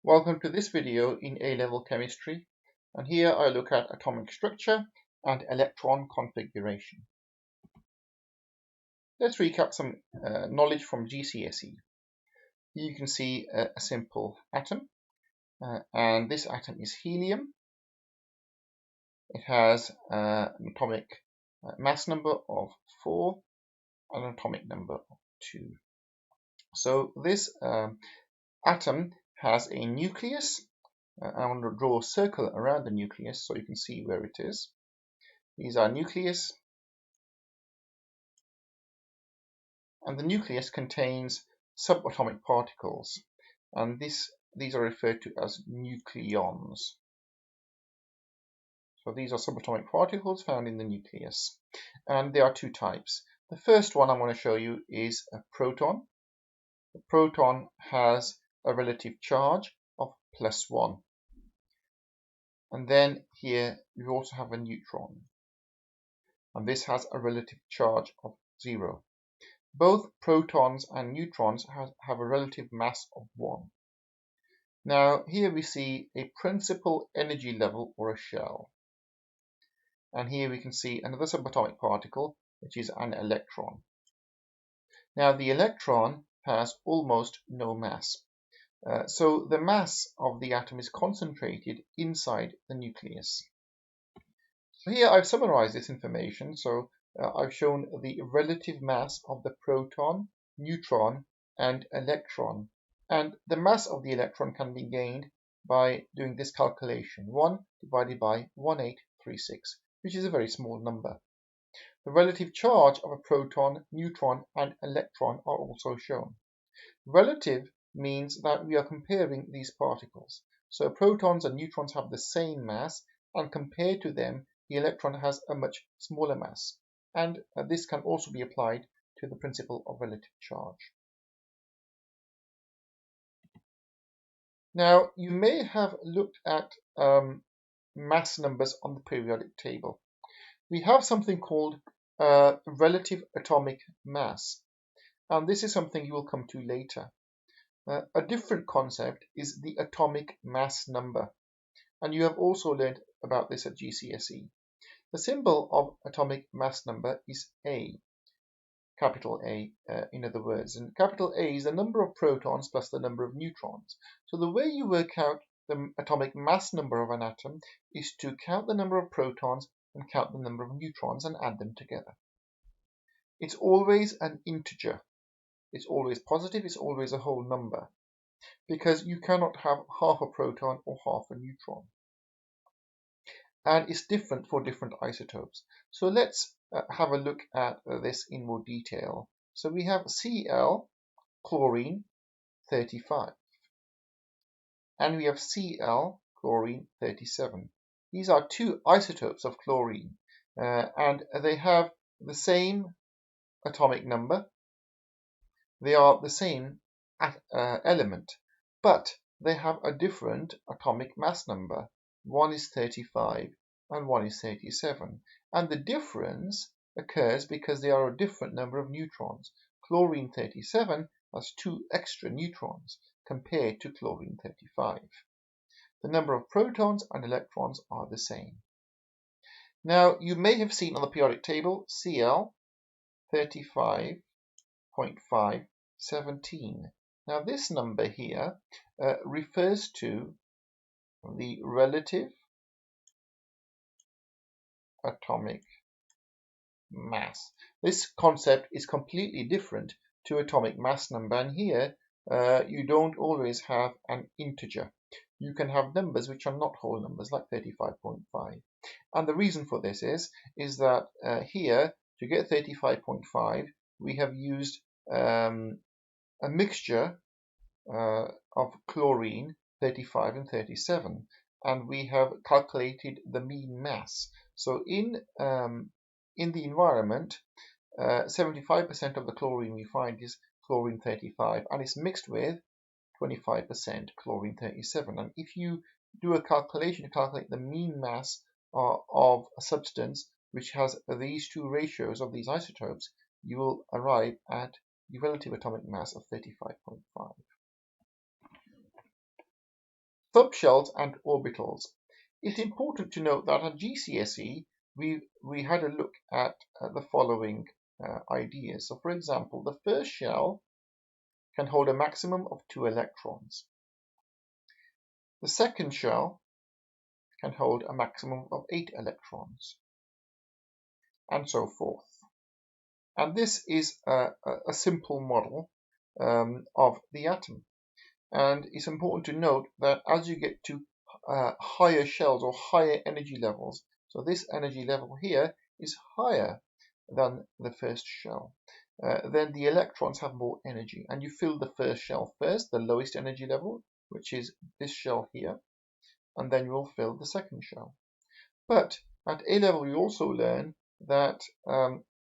Welcome to this video in A-level chemistry, and here I look at atomic structure and electron configuration. Let's recap some knowledge from GCSE. Here you can see a simple atom, and this atom is helium. It has an atomic mass number of 4 and an atomic number of 2. So this atom has a nucleus. I want to draw a circle around the nucleus so you can see where it is. These are nucleus, and the nucleus contains subatomic particles, and these are referred to as nucleons. So these are subatomic particles found in the nucleus, and there are two types. The first one I'm going to show you is a proton. The proton has a relative charge of +1. And then here you also have a neutron, and this has a relative charge of 0. Both protons and neutrons have a relative mass of 1. Now here we see a principal energy level or a shell. And here we can see another subatomic particle, which is an electron. Now the electron has almost no mass. So the mass of the atom is concentrated inside the nucleus. So here I've summarized this information. So I've shown the relative mass of the proton, neutron, and electron. And the mass of the electron can be gained by doing this calculation, 1 divided by 1836, which is a very small number. The relative charge of a proton, neutron, and electron are also shown. Relative means that we are comparing these particles. So protons and neutrons have the same mass, and compared to them, the electron has a much smaller mass. And this can also be applied to the principle of relative charge. Now, you may have looked at mass numbers on the periodic table. We have something called relative atomic mass, and this is something you will come to later. A different concept is the atomic mass number, and you have also learned about this at GCSE. The symbol of atomic mass number is A, capital A, in other words, and capital A is the number of protons plus the number of neutrons. So the way you work out the atomic mass number of an atom is to count the number of protons and count the number of neutrons and add them together. It's always an integer. It's always positive. It's always a whole number, because you cannot have half a proton or half a neutron. And it's different for different isotopes. So let's have a look at this in more detail. So we have Cl, chlorine, 35. And we have Cl, chlorine, 37. These are two isotopes of chlorine, and they have the same atomic number. They are the same element, but they have a different atomic mass number. One is 35 and one is 37. And the difference occurs because they are a different number of neutrons. Chlorine 37 has 2 extra neutrons compared to chlorine 35. The number of protons and electrons are the same. Now, you may have seen on the periodic table Cl 35.517. Now, this number here refers to the relative atomic mass. This concept is completely different to atomic mass number, and here you don't always have an integer. You can have numbers which are not whole numbers, like 35.5. And the reason for this is that here, to get 35.5, we have used a mixture of chlorine 35 and 37, and we have calculated the mean mass. So in the environment, 75% of the chlorine we find is chlorine 35, and it's mixed with 25% chlorine 37. And if you do a calculation to calculate the mean mass of a substance which has these two ratios of these isotopes, you will arrive at the relative atomic mass of 35.5. subshells and orbitals. It's important to note that at GCSE we had a look at the following ideas. So for example, the first shell can hold a maximum of 2 electrons. The second shell can hold a maximum of 8 electrons, and so forth. And this is a simple model of the atom. And it's important to note that as you get to higher shells or higher energy levels, so this energy level here is higher than the first shell, then the electrons have more energy, and you fill the first shell first, the lowest energy level, which is this shell here, and then you'll fill the second shell. But at A level you also learn that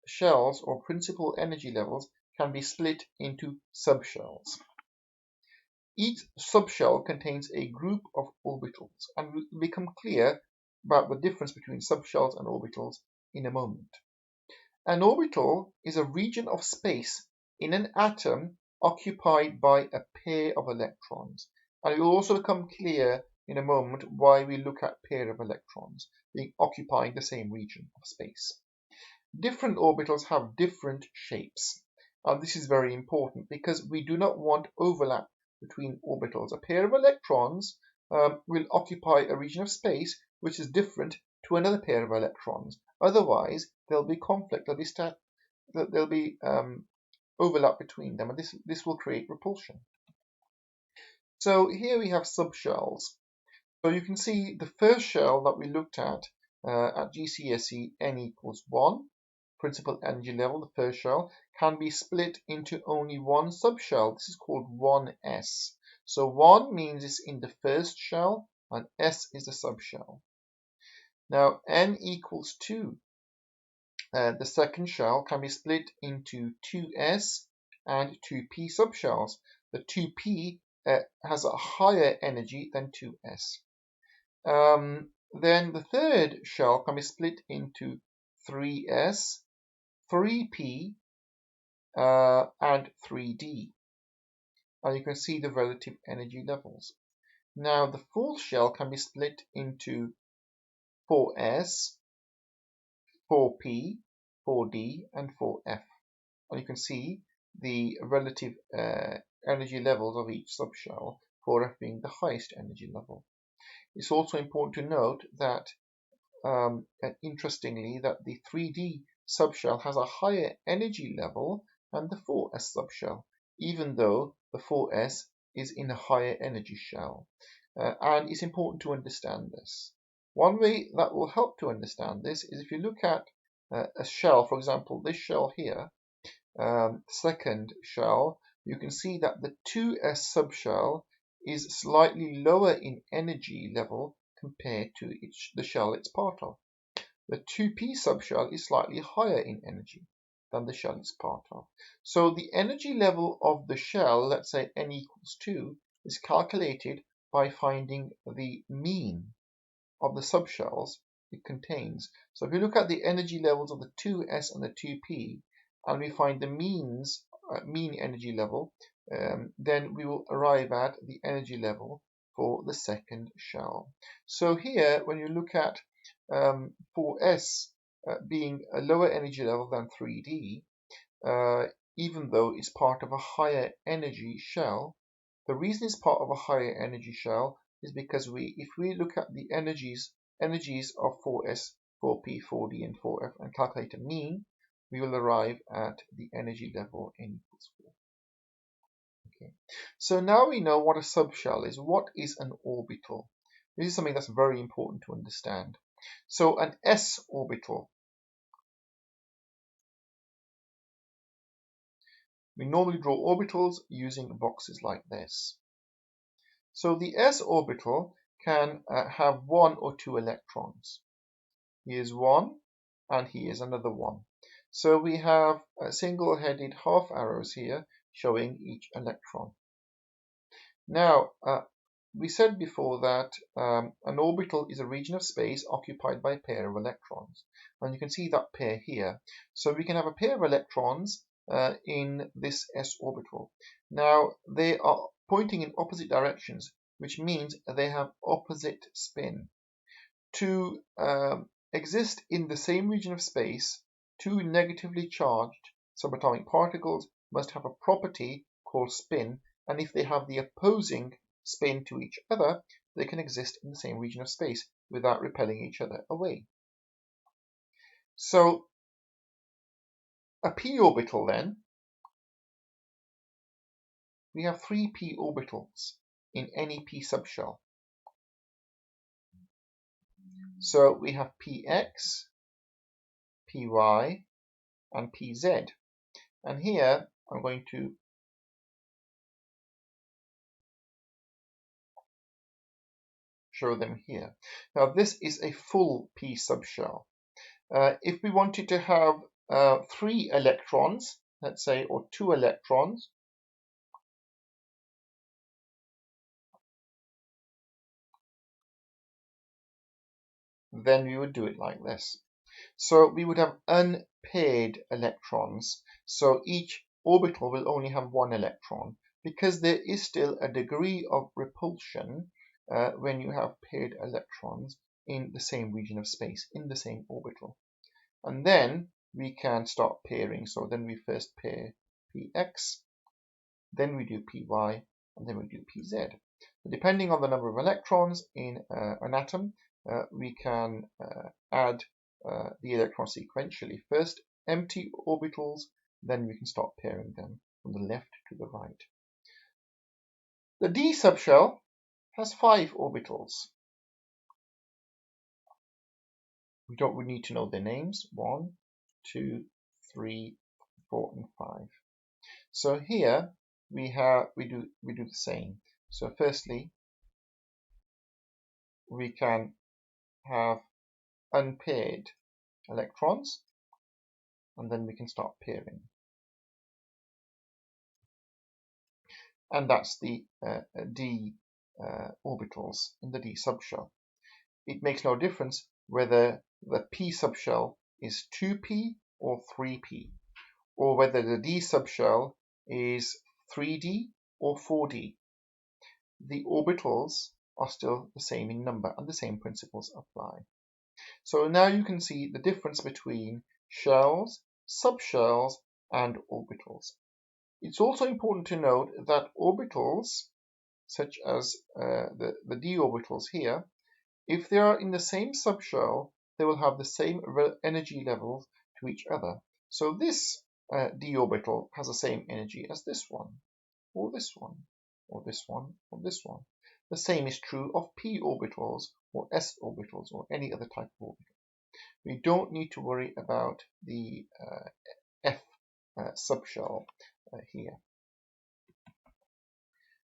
shells or principal energy levels can be split into subshells. Each subshell contains a group of orbitals, and will become clear about the difference between subshells and orbitals in a moment. An orbital is a region of space in an atom occupied by a pair of electrons, and it will also become clear in a moment why we look at pair of electrons being occupying the same region of space. Different orbitals have different shapes, and this is very important because we do not want overlap between orbitals. A pair of electrons will occupy a region of space which is different to another pair of electrons. Otherwise, there'll be conflict, there'll be overlap between them, and this will create repulsion. So here we have subshells. So you can see the first shell that we looked at GCSE, n equals 1, principal energy level, the first shell, can be split into only one subshell. This is called 1s. So 1 means it's in the first shell, and s is the subshell. Now n equals 2. The second shell can be split into 2s and 2p subshells. The 2p has a higher energy than 2s. Then the third shell can be split into 3s, 3p, and 3d. And you can see the relative energy levels. Now the fourth shell can be split into 4s, 4p, 4d, and 4f. And you can see the relative energy levels of each subshell, 4f being the highest energy level. It's also important to note that, interestingly, that the 3d subshell has a higher energy level than the 4s subshell, even though the 4s is in a higher energy shell. And it's important to understand this. One way that will help to understand this is if you look at a shell, for example, this shell here, second shell, you can see that the 2s subshell is slightly lower in energy level compared to the shell it's part of. The 2p subshell is slightly higher in energy than the shell it's part of. So the energy level of the shell, let's say n equals 2, is calculated by finding the mean of the subshells it contains. So if you look at the energy levels of the 2s and the 2p, and we find the mean energy level, then we will arrive at the energy level for the second shell. So here, when you look at 4s being a lower energy level than 3d, even though it's part of a higher energy shell, the reason it's part of a higher energy shell is because if we look at the energies of 4s, 4p, 4d, and 4f and calculate a mean, we will arrive at the energy level n equals 4. Okay. So now we know what a subshell is. What is an orbital? This is something that's very important to understand. So an s orbital. We normally draw orbitals using boxes like this. So the s orbital can have 1 or 2 electrons. Here's 1, and here's another 1. So we have single-headed half arrows here showing each electron. Now, we said before that an orbital is a region of space occupied by a pair of electrons. And you can see that pair here. So we can have a pair of electrons in this s orbital. Now, they are pointing in opposite directions, which means they have opposite spin. To exist in the same region of space, two negatively charged subatomic particles must have a property called spin, and if they have the opposing spin to each other, they can exist in the same region of space without repelling each other away. So a p orbital then, we have three p orbitals in any p subshell. So we have px, py, and pz. And here I'm going to show them here. Now this is a full p subshell. If we wanted to have 3 electrons, let's say, or 2 electrons, then we would do it like this. So we would have unpaired electrons. So each orbital will only have 1 electron, because there is still a degree of repulsion when you have paired electrons in the same region of space, in the same orbital. And then we can start pairing. So then we first pair px, then we do py, and then we do pz. Depending on the number of electrons in an atom, we can add the electrons sequentially. First empty orbitals, then we can start pairing them from the left to the right. The d subshell has 5 orbitals. We need to know their names: 1, 2, 3, 4, and 5. So here we do the same. So firstly, we can have unpaired electrons, and then we can start pairing. And that's the d orbitals in the d subshell. It makes no difference whether the p subshell is 2p or 3p, or whether the d subshell is 3d or 4d. The orbitals are still the same in number, and the same principles apply. So now you can see the difference between shells, subshells, and orbitals. It's also important to note that orbitals, such as the d orbitals here, if they are in the same subshell, they will have the same energy levels to each other. So this d orbital has the same energy as this one, or this one, or this one, or this one. The same is true of p orbitals, or s orbitals, or any other type of orbital. We don't need to worry about the f subshell here.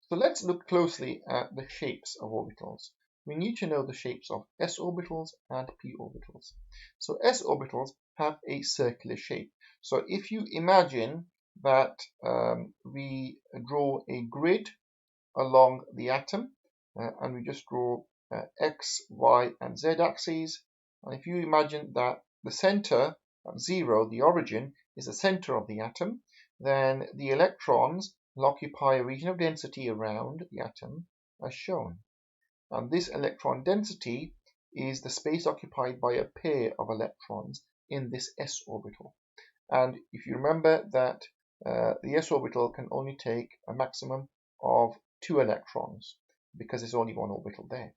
So let's look closely at the shapes of orbitals. We need to know the shapes of s orbitals and p orbitals. So s orbitals have a circular shape. So if you imagine that we draw a grid along the atom, and we just draw x, y, and z axes, and if you imagine that the center of 0, the origin, is the center of the atom, then the electrons will occupy a region of density around the atom as shown. And this electron density is the space occupied by a pair of electrons in this s orbital. And if you remember that the s orbital can only take a maximum of 2 electrons, because there's only one orbital there.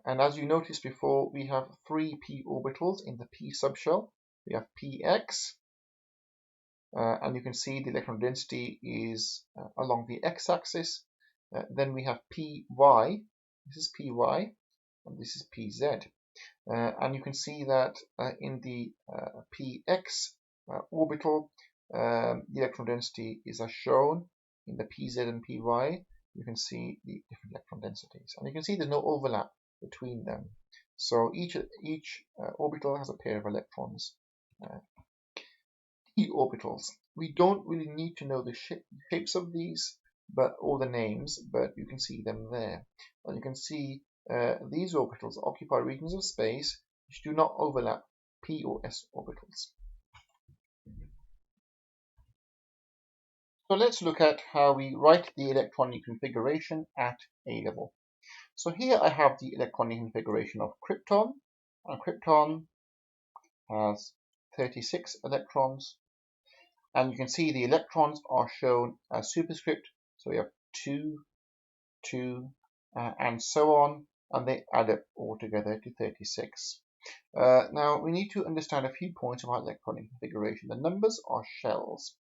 And as you noticed before, we have 3 p orbitals in the p subshell. We have px, and you can see the electron density is along the x-axis. Then we have py, this is py, and this is pz. And you can see that in the px orbital, the electron density is as shown. In the pz and py, you can see the different electron densities, and you can see there's no overlap between them. So each orbital has a pair of electrons. E orbitals. We don't really need to know the shapes of these, or the names, but you can see them there. And you can see these orbitals occupy regions of space which do not overlap p or s orbitals. So let's look at how we write the electronic configuration at A level. So here I have the electronic configuration of krypton, and krypton has 36 electrons, and you can see the electrons are shown as superscript. So we have 2, 2, and so on, and they add up all together to 36. Now we need to understand a few points about electronic configuration. The numbers are shells.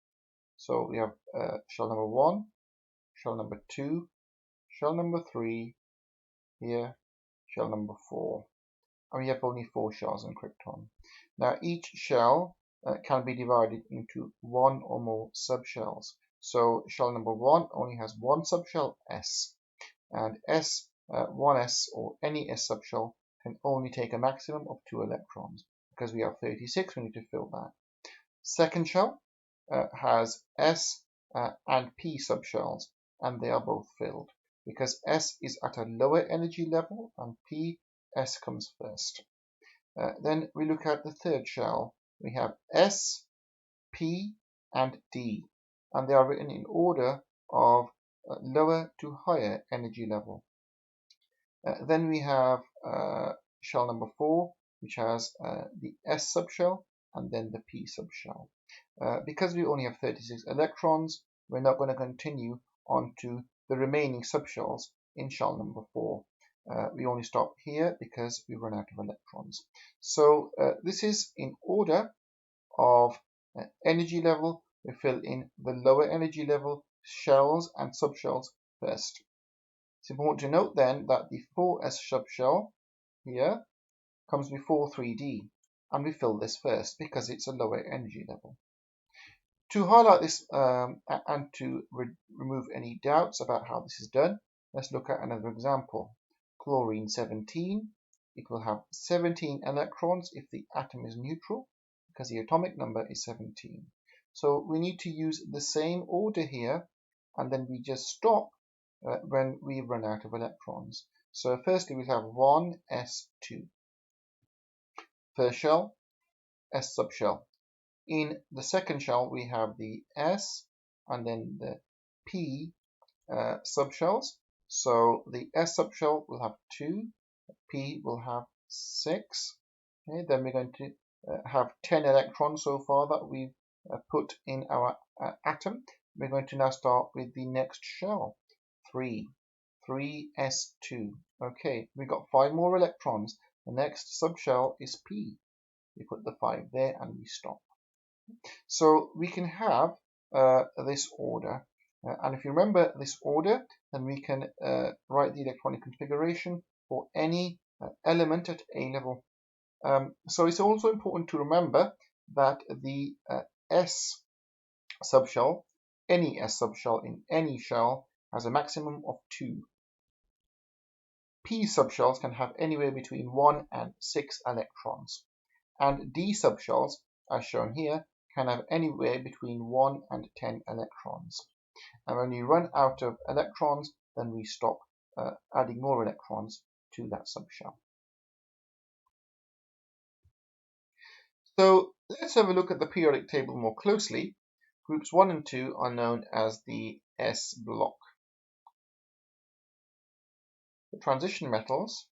So we have shell number 1, shell number 2, shell number 3, here, shell number 4. And we have only 4 shells in krypton. Now each shell can be divided into one or more subshells. So shell number 1 only has one subshell, S, and S, 1s or any S subshell can only take a maximum of 2 electrons. Because we have 36, we need to fill that. Second shell has S and P subshells, and they are both filled. Because S is at a lower energy level and S comes first. Then we look at the third shell. We have S, P, and D, and they are written in order of lower to higher energy level. Then we have shell number 4, which has the S subshell and then the P subshell. Because we only have 36 electrons, we're not going to continue on to the remaining subshells in shell number 4. We only stop here because we run out of electrons. So this is in order of energy level. We fill in the lower energy level shells and subshells first. It's important to note then that the 4s subshell here comes before 3d, and we fill this first because it's a lower energy level. To highlight this and to remove any doubts about how this is done, let's look at another example. Chlorine 17, it will have 17 electrons if the atom is neutral, because the atomic number is 17. So we need to use the same order here, and then we just stop when we run out of electrons. So firstly we have 1s2. First shell, S subshell. In the second shell we have the S and then the P subshells. So the S subshell will have 2, P will have 6. Okay, then we're going to have 10 electrons so far that we've put in our atom. We're going to now start with the next shell, 3s2. Okay, we've got 5 more electrons. The next subshell is P. We put the 5 there and we stop. So we can have this order. And if you remember this order, then we can write the electronic configuration for any element at A level. So it's also important to remember that the S subshell, any S subshell in any shell, has a maximum of 2. P subshells can have anywhere between 1 and 6 electrons. And D subshells, as shown here, can have anywhere between 1 and 10 electrons. And when we run out of electrons, then we stop adding more electrons to that subshell. So let's have a look at the periodic table more closely. Groups 1 and 2 are known as the S block. The transition metals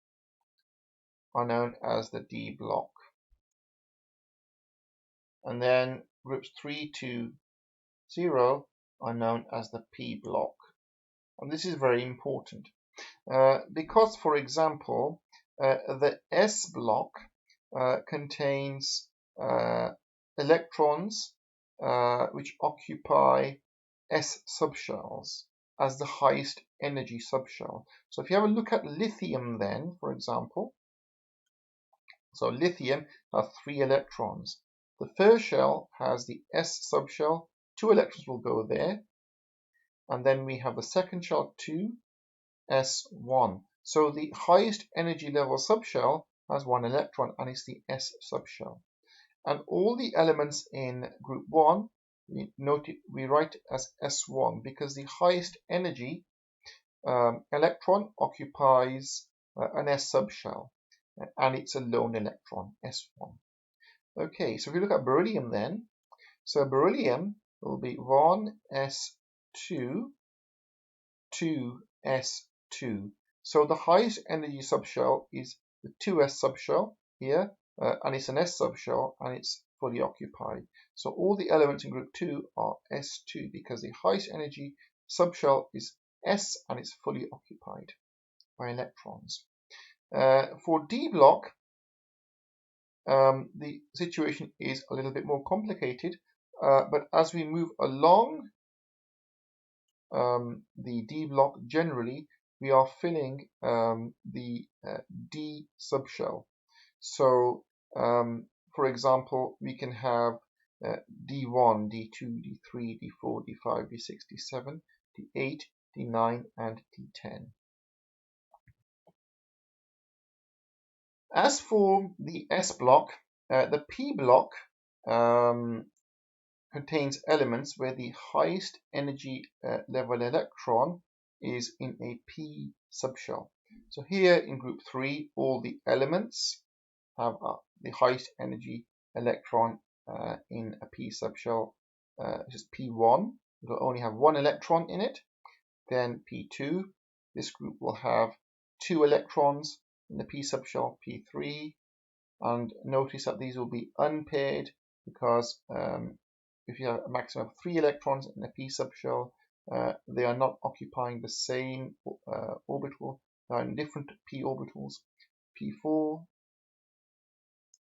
are known as the D block. And then groups 3 to 0 are known as the P block. And this is very important because, for example, the S block contains electrons which occupy S subshells as the highest energy subshell. So if you have a look at lithium then, for example, so lithium has 3 electrons. The first shell has the S subshell, 2 electrons will go there, and then we have the second shell 2, S1. So the highest energy level subshell has 1 electron, and it's the S subshell. And all the elements in group 1, we write as S1 because the highest energy electron occupies an S subshell, and it's a lone electron, S1. Okay, so if we look at beryllium then, so beryllium will be 1s2, 2, 2s2. So the highest energy subshell is the 2s subshell here, and it's an s subshell, and it's fully occupied. So all the elements in group 2 are s2 because the highest energy subshell is s and it's fully occupied by electrons. For D block, the situation is a little bit more complicated, but as we move along the D block, generally we are filling the D subshell. So for example, we can have D1, D2, D3, D4, D5, D6, D7, D8, D9 and D10. As for the S block, the P block contains elements where the highest energy level electron is in a P subshell. So here in group 3, all the elements have the highest energy electron in a P subshell, which is P1. It will only have one electron in it. Then P2, this group will have 2 electrons in the P subshell, P3, and notice that these will be unpaired because if you have a maximum of 3 electrons in the P subshell, they are not occupying the same orbital. They are in different P orbitals, P4,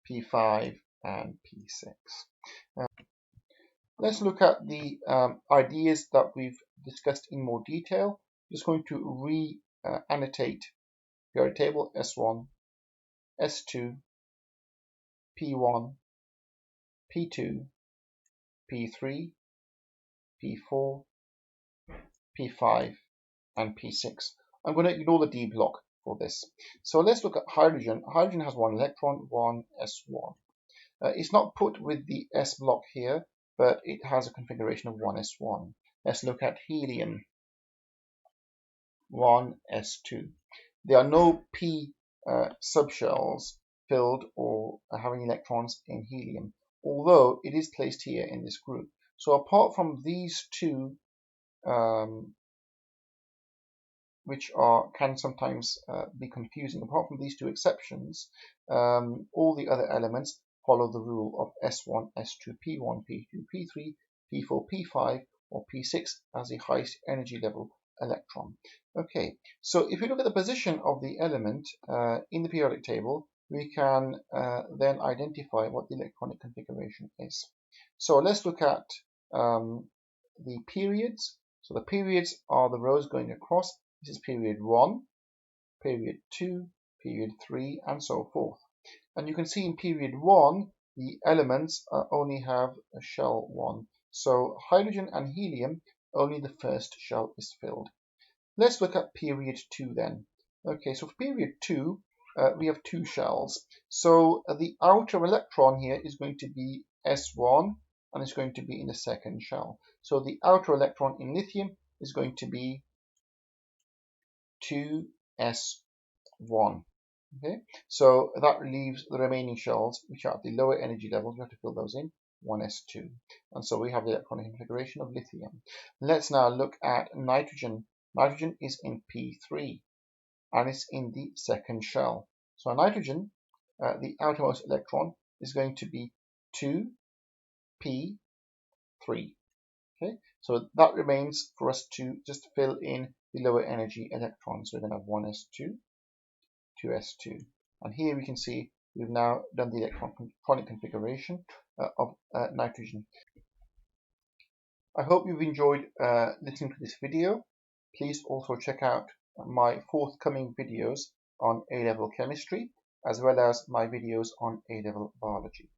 P5 and P6. Let's look at the ideas that we've discussed in more detail. I'm just going to re-annotate periodic table S1, S2, P1, P2, P3, P4, P5 and P6. I'm going to ignore the D block for this. So let's look at hydrogen. Hydrogen has 1 electron, 1 S1. It's not put with the S block here, but it has a configuration of 1s1. Let's look at helium, 1s2. There are no P subshells filled or having electrons in helium, although it is placed here in this group. So apart from these two, which can sometimes be confusing, apart from these two exceptions, all the other elements follow the rule of S1, S2, P1, P2, P3, P4, P5, or P6 as the highest energy level electron. Okay, so if we look at the position of the element in the periodic table, we can then identify what the electronic configuration is. So let's look at the periods. So the periods are the rows going across. This is period 1, period 2, period 3, and so forth. And you can see in period 1, the elements only have a shell 1. So hydrogen and helium, only the first shell is filled. Let's look at period 2 then. Okay, so for period 2, we have 2 shells. So the outer electron here is going to be S1, and it's going to be in the second shell. So the outer electron in lithium is going to be 2s1. Okay, so that leaves the remaining shells, which are at the lower energy levels. We have to fill those in, 1s2. And so we have the electronic configuration of lithium. Let's now look at nitrogen. Nitrogen is in P3, and it's in the second shell. So nitrogen, the outermost electron, is going to be 2p3. Okay, so that remains for us to just fill in the lower energy electrons. So we're going to have 1s2, 2s2, and here we can see we've now done the electronic configuration of nitrogen. I hope you've enjoyed listening to this video. Please also check out my forthcoming videos on A-level chemistry, as well as my videos on A-level biology.